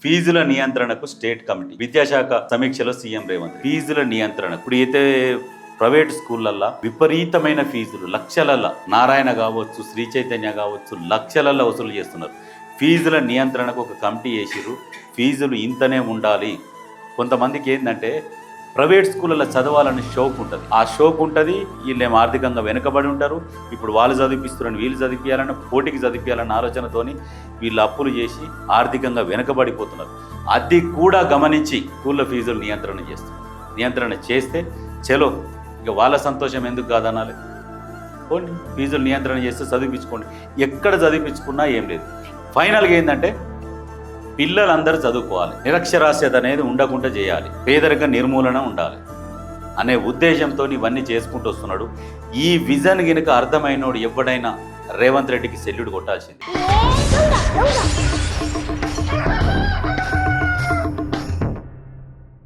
ఫీజుల నియంత్రణకు state committee విద్యాశాఖ సమీక్షలో సీఎం రేవంత్ ఫీజుల నియంత్రణ ఇప్పుడు అయితే ప్రైవేట్ స్కూళ్ళల్లో విపరీతమైన ఫీజులు లక్షలల్లో నారాయణ కావచ్చు శ్రీ చైతన్య కావచ్చు లక్షలల్లో వసూలు చేస్తున్నారు. ఫీజుల నియంత్రణకు ఒక కమిటీ వేసిరు. ఫీజులు ఇంతనే ఉండాలి. కొంతమందికి ఏంటంటే ప్రైవేట్ స్కూళ్ళలో చదవాలని షోక్ ఉంటుంది. ఆ షోక్ ఉంటుంది. వీళ్ళేమో ఆర్థికంగా వెనుకబడి ఉంటారు. ఇప్పుడు వాళ్ళు చదివిపిస్తున్నారని వీళ్ళు చదివించాలని పోటీకి చదివించాలన్న ఆలోచనతోని వీళ్ళు అప్పులు చేసి ఆర్థికంగా వెనుకబడిపోతున్నారు. అది కూడా గమనించి స్కూళ్ళ ఫీజులు నియంత్రణ చేస్తే చలో ఇక వాళ్ళ సంతోషం ఎందుకు కాదనాలి. పోండి ఫీజులు నియంత్రణ చేస్తే చదివించుకోండి. ఎక్కడ చదివించుకున్నా ఏం లేదు. ఫైనల్గా ఏంటంటే పిల్లలందరూ చదువుకోవాలి, నిరక్షరాస్యత అనేది ఉండకుండా చేయాలి, పేదరిక నిర్మూలన ఉండాలి అనే ఉద్దేశంతో ఇవన్నీ చేసుకుంటూ వస్తున్నాడు. ఈ విజన్ గినక అర్థమైనోడు ఎవడైనా రేవంత్ రెడ్డికి సెల్యూట్ కొట్టాల్సింది.